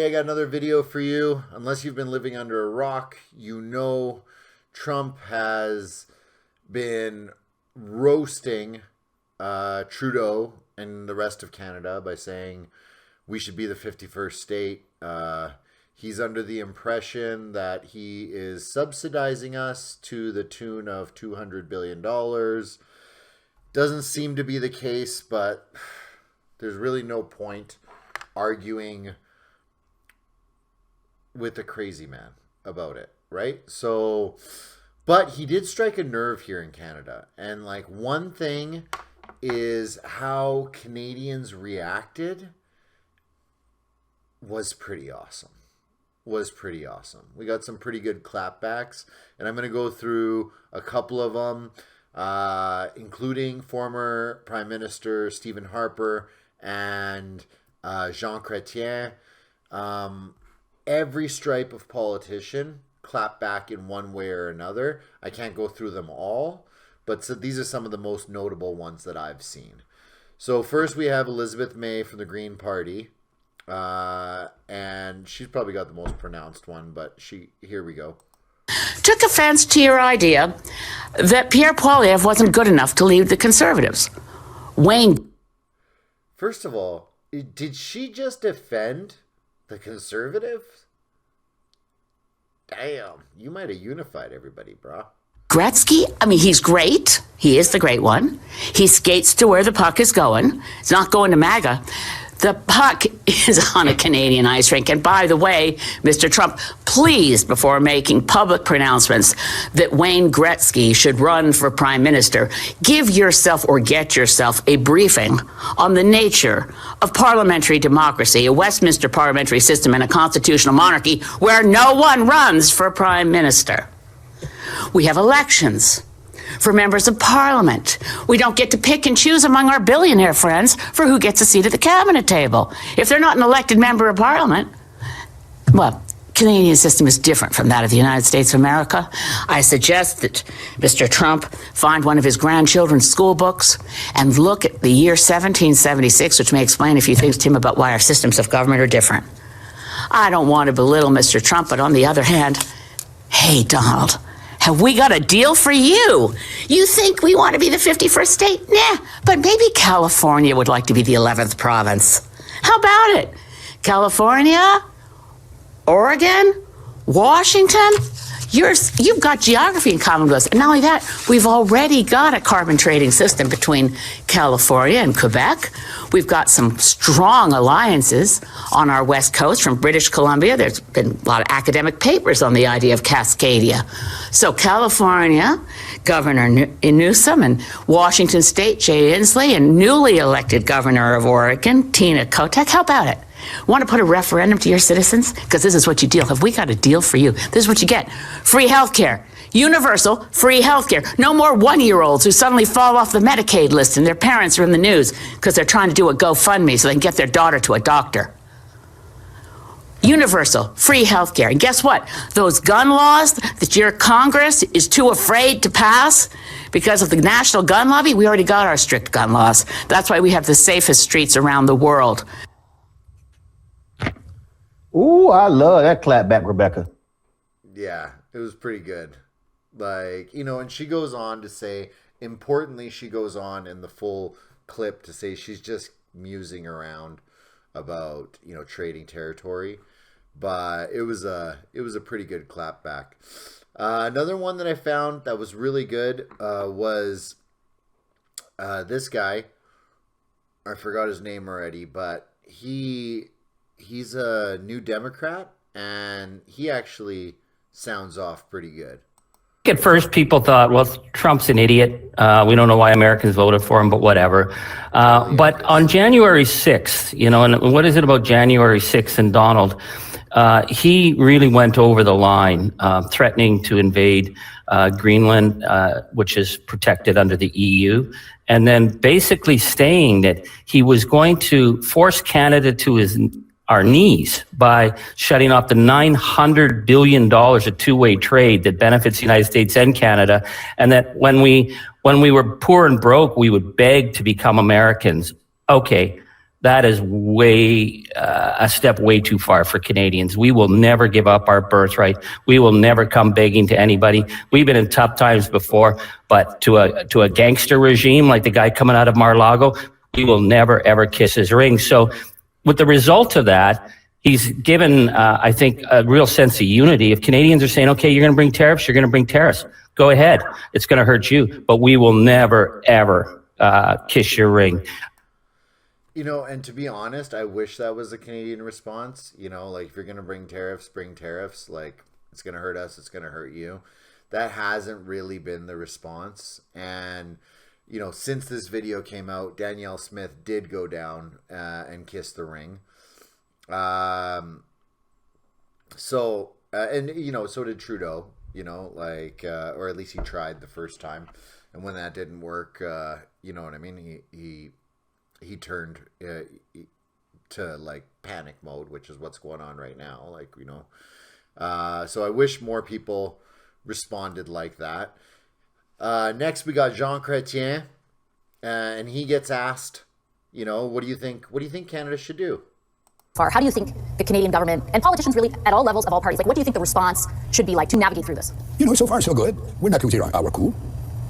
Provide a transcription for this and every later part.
Today I got another video for you. Unless you've been living under a rock, you know Trump has been roasting Trudeau and the rest of Canada by saying we should be the 51st state. He's under the impression that he is subsidizing us to the tune of $200 billion. Doesn't seem to be the case, but there's really no point arguing with a crazy man about it, right? So, but he did strike a nerve here in Canada. And like one thing is how Canadians reacted was pretty awesome. We got some pretty good clapbacks, and I'm going to go through a couple of them, including former Prime Minister Stephen Harper and Jean Chrétien. Every stripe of politician clap back in one way or another. I can't go through them all, but these are some of the most notable ones that I've seen. So first we have Elizabeth May from the Green Party, and she's probably got the most pronounced one, but here we go. Took offense to your idea that Pierre Poilievre wasn't good enough to lead the Conservatives. Wayne. First of all, did she just defend the Conservatives? Damn, you might have unified everybody, brah. Gretzky, he's great. He is the great one. He skates to where the puck is going. It's not going to MAGA. The puck is on a Canadian ice rink. And by the way, Mr. Trump, please, before making public pronouncements that Wayne Gretzky should run for Prime Minister, give yourself or get yourself a briefing on the nature of parliamentary democracy, a Westminster parliamentary system, and a constitutional monarchy where no one runs for Prime Minister. We have elections for members of parliament. We don't get to pick and choose among our billionaire friends for who gets a seat at the cabinet table. If they're not an elected member of parliament, well, Canadian system is different from that of the United States of America. I suggest that Mr. Trump find one of his grandchildren's school books and look at the year 1776, which may explain a few things to him about why our systems of government are different. I don't want to belittle Mr. Trump, but on the other hand, hey, Donald, have we got a deal for you? You think we want to be the 51st state? Nah, but maybe California would like to be the 11th province. How about it? California, Oregon, Washington, you've got geography in common with us. And not only that, we've already got a carbon trading system between California and Quebec. We've got some strong alliances on our west coast from British Columbia. There's been a lot of academic papers on the idea of Cascadia. So California, Governor Newsom, and Washington State, Jay Inslee, and newly elected Governor of Oregon, Tina Kotek. How about it? Want to put a referendum to your citizens? Because this is what you deal. Have we got a deal for you? This is what you get. Free health care. Universal free health care. No more one-year-olds who suddenly fall off the Medicaid list and their parents are in the news because they're trying to do a GoFundMe so they can get their daughter to a doctor. Universal free health care. And guess what? Those gun laws that your Congress is too afraid to pass because of the national gun lobby, we already got our strict gun laws. That's why we have the safest streets around the world. Ooh, I love that clapback, Rebecca. Yeah, it was pretty good. And she goes on to say, importantly, she goes on in the full clip to say she's just musing around about, trading territory. But it was a pretty good clapback. Another one that I found that was really good was this guy. I forgot his name already, but he's a New Democrat, and he actually sounds off pretty good. At first, people thought, well, Trump's an idiot. We don't know why Americans voted for him, but whatever. But on January 6th, and what is it about January 6th and Donald? He really went over the line, threatening to invade Greenland, which is protected under the EU, and then basically saying that he was going to force Canada to our knees by shutting off the $900 billion of two-way trade that benefits the United States and Canada, and that when we were poor and broke, we would beg to become Americans. Okay, that is way a step way too far for Canadians. We will never give up our birthright. We will never come begging to anybody. We've been in tough times before, but to a gangster regime like the guy coming out of Mar-a-Lago, we will never ever kiss his ring. So, with the result of that, he's given, I think, a real sense of unity. If Canadians are saying, okay, you're going to bring tariffs, you're going to bring tariffs. Go ahead. It's going to hurt you, but we will never ever kiss your ring. You know, and to be honest, I wish that was the Canadian response. You know, like if you're going to bring tariffs, like it's going to hurt us, it's going to hurt you. That hasn't really been the response. And, you know, since this video came out, Danielle Smith did go down and kiss the ring. And, you know, so did Trudeau, you know, like, or at least he tried the first time. And when that didn't work, you know what I mean? He turned to like panic mode, which is what's going on right now. Like, you know, so I wish more people responded like that. Next, we got Jean Chrétien, and he gets asked, you know, what do you think Canada should do? How do you think the Canadian government and politicians really at all levels of all parties, like what do you think the response should be like to navigate through this? You know, so far so good. We're not losing our cool.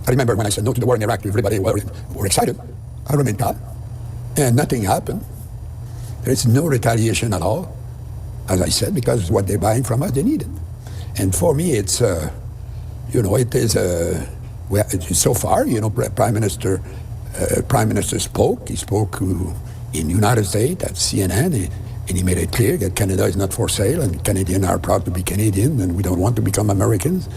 I remember when I said no to the war in Iraq, everybody were excited. I remained calm. And nothing happened. There is no retaliation at all, as I said, because what they're buying from us, they need it. And for me, it's, you know, it is, well, so far, you know, Prime Minister spoke. He spoke in United States at CNN, and he made it clear that Canada is not for sale, and Canadians are proud to be Canadian, and we don't want to become Americans.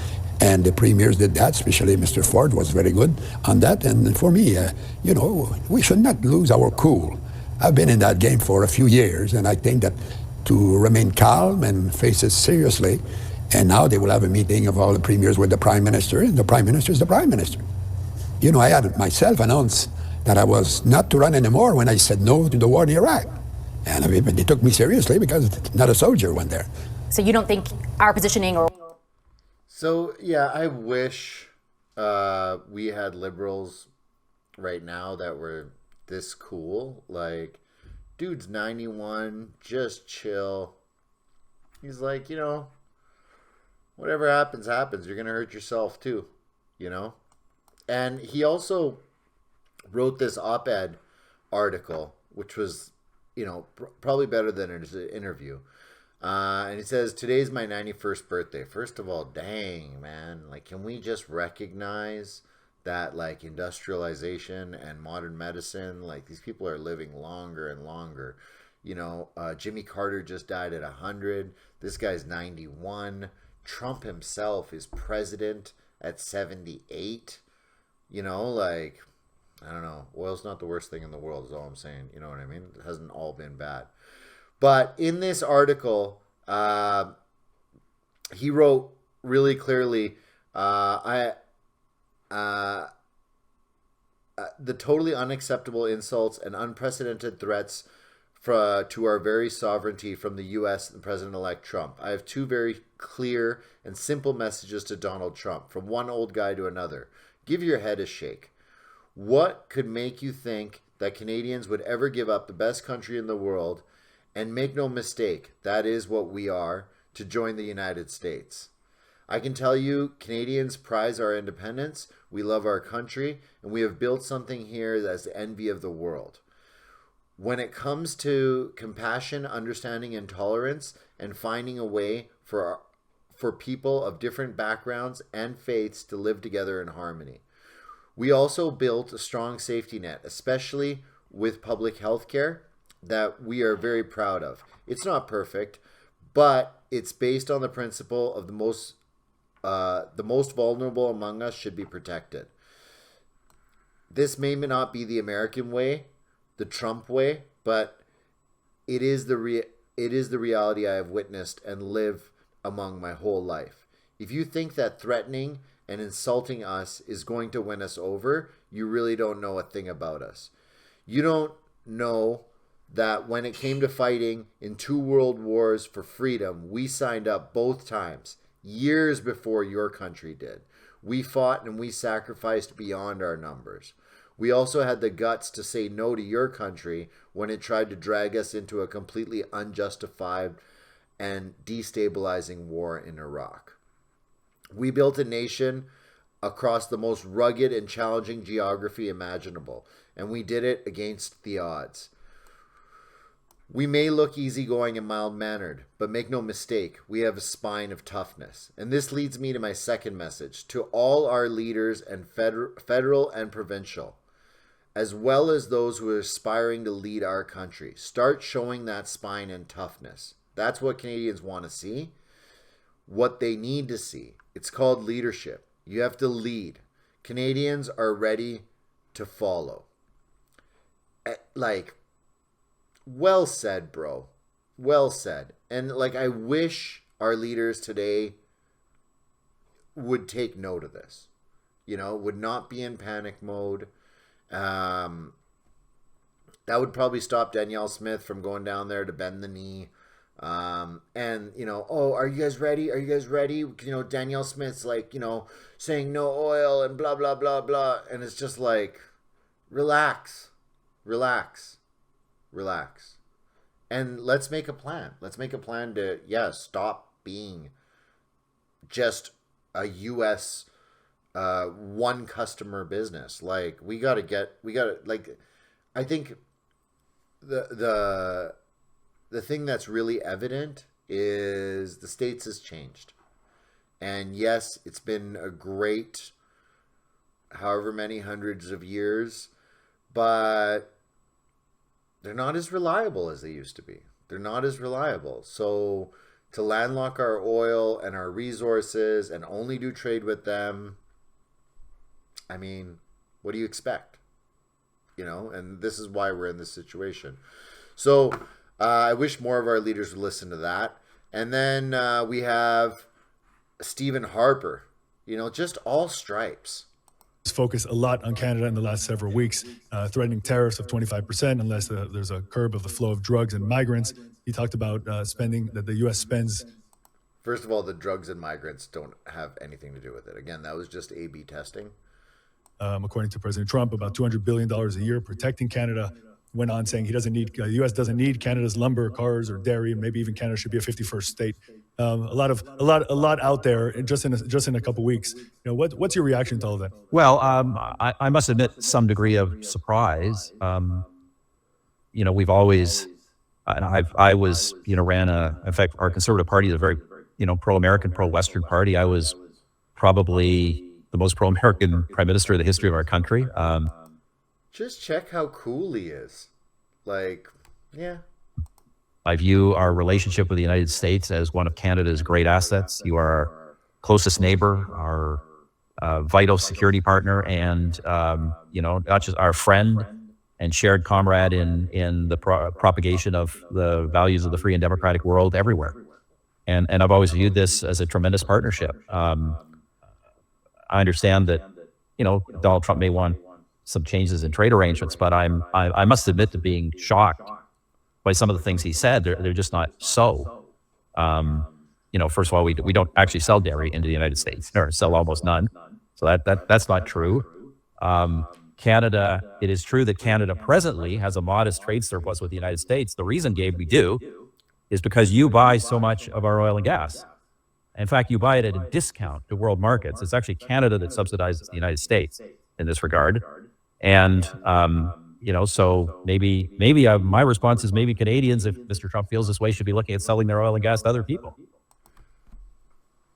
And the premiers did that, especially Mr. Ford was very good on that. And for me, you know, we should not lose our cool. I've been in that game for a few years, and I think that to remain calm and face it seriously, and now they will have a meeting of all the premiers with the Prime Minister, and the Prime Minister is the Prime Minister. You know, I had myself announced that I was not to run anymore when I said no to the war in Iraq. And I mean, they took me seriously because not a soldier went there. So you don't think our positioning or... So, yeah, I wish we had liberals right now that were this cool. Like, dude's 91, just chill. He's like, you know, whatever happens, happens. You're going to hurt yourself too, you know? And he also wrote this op-ed article, which was, you know, probably better than his interview. And he says, today's my 91st birthday. First of all, dang, man. Like, can we just recognize that, like, industrialization and modern medicine, like, these people are living longer and longer. You know, Jimmy Carter just died at 100. This guy's 91. Trump himself is president at 78. You know, like, I don't know. Oil's not the worst thing in the world is all I'm saying. You know what I mean? It hasn't all been bad. But in this article, he wrote really clearly, the totally unacceptable insults and unprecedented threats to our very sovereignty from the U.S. and President-elect Trump. I have two very clear and simple messages to Donald Trump, from one old guy to another. Give your head a shake. What could make you think that Canadians would ever give up the best country in the world? And make no mistake, that is what we are, to join the United States. I can tell you, Canadians prize our independence, we love our country, and we have built something here that's the envy of the world. When it comes to compassion, understanding, and tolerance, and finding a way for people of different backgrounds and faiths to live together in harmony. We also built a strong safety net, especially with public health care, that we are very proud of. It's not perfect, but it's based on the principle of the most vulnerable among us should be protected. This may not be the American way, the Trump way, but it is the reality I have witnessed and live among my whole life. If you think that threatening and insulting us is going to win us over, you really don't know a thing about us. You don't know that when it came to fighting in 2 world wars for freedom, we signed up both times, years before your country did. We fought and we sacrificed beyond our numbers. We also had the guts to say no to your country when it tried to drag us into a completely unjustified and destabilizing war in Iraq. We built a nation across the most rugged and challenging geography imaginable, and we did it against the odds. We may look easygoing and mild-mannered, but make no mistake, we have a spine of toughness. And this leads me to my second message, to all our leaders and federal and provincial, as well as those who are aspiring to lead our country. Start showing that spine and toughness. That's what Canadians want to see, what they need to see. It's called leadership. You have to lead. Canadians are ready to follow. Like, well said, bro. Well said. And like, I wish our leaders today would take note of this. You know, would not be in panic mode. That would probably stop Danielle Smith from going down there to bend the knee. And, you know, oh, are you guys ready? Are you guys ready? You know, Danielle Smith's like, you know, saying no oil and blah, blah, blah, blah. And it's just like, relax, relax, relax. And let's make a plan. Let's make a plan to, stop being just a U.S. One customer business. Like, I think the thing that's really evident is the States has changed. And yes, it's been a great however many hundreds of years, but they're not as reliable as they used to be. They're not as reliable. So to landlock our oil and our resources and only do trade with them, I mean, what do you expect? You know, and this is why we're in this situation. So I wish more of our leaders would listen to that. And then we have Stephen Harper, you know, just all stripes. Focus a lot on Canada in the last several weeks, threatening tariffs of 25% unless there's a curb of the flow of drugs and migrants. He talked about spending that the U.S. spends. First of all, the drugs and migrants don't have anything to do with it. Again, that was just A/B testing. According to President Trump, about $200 billion a year protecting Canada. Went on saying he doesn't need, the U.S. doesn't need Canada's lumber, cars, or dairy, and maybe even Canada should be a 51st state. A lot out there just in a couple weeks. You know, what's your reaction to all of that? Well, I must admit some degree of surprise. You know, we've always, and I was, you know, in fact, our Conservative Party is a very, you know, pro-American, pro-Western party. I was probably the most pro-American prime minister in the history of our country. Just check how cool he is. Like, yeah. I view our relationship with the United States as one of Canada's great assets. You are our closest neighbor, our vital security partner, and, you know, not just our friend and shared comrade in the propagation of the values of the free and democratic world everywhere. And I've always viewed this as a tremendous partnership. I understand that, you know, Donald Trump may want some changes in trade arrangements, but I must admit to being shocked by some of the things he said. They're just not so. You know, first of all, we don't actually sell dairy into the United States, or sell almost none. So that's not true. Canada, it is true that Canada presently has a modest trade surplus with the United States. The reason, Gabe, we do is because you buy so much of our oil and gas. In fact, you buy it at a discount to world markets. It's actually Canada that subsidizes the United States in this regard. And, you know, so maybe my response is maybe Canadians, if Mr. Trump feels this way, should be looking at selling their oil and gas to other people.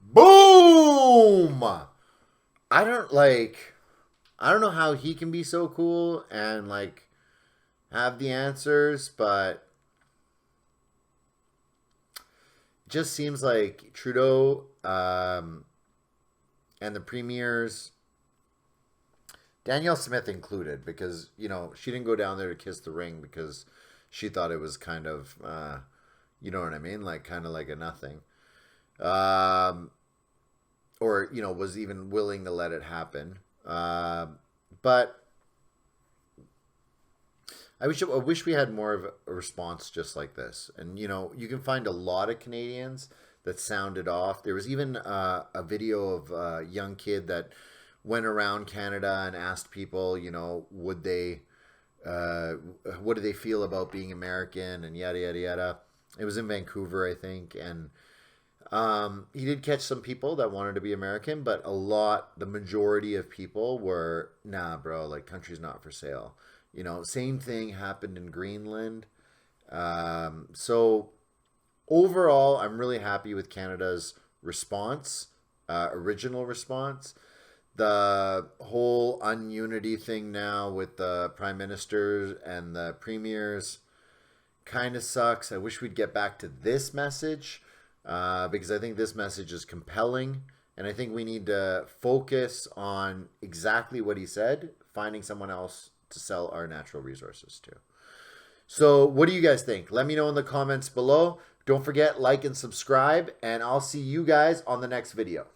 Boom! I don't know how he can be so cool and like have the answers, but it just seems like Trudeau and the premiers, Danielle Smith included, because, you know, she didn't go down there to kiss the ring because she thought it was kind of, you know what I mean? Like, kind of like a nothing. Or, you know, was even willing to let it happen. But I wish we had more of a response just like this. And, you know, you can find a lot of Canadians that sounded off. There was even a video of a young kid that went around Canada and asked people, what do they feel about being American and yada, yada, yada. It was in Vancouver, I think. And he did catch some people that wanted to be American, but the majority of people were, nah, bro, like, country's not for sale. Same thing happened in Greenland. So overall, I'm really happy with Canada's response, original response. The whole ununity thing now with the prime ministers and the premiers kind of sucks. I wish we'd get back to this message, because I think this message is compelling, and I think we need to focus on exactly what he said, finding someone else to sell our natural resources to. So what do you guys think? Let me know in the comments below. Don't forget, like and subscribe, and I'll see you guys on the next video.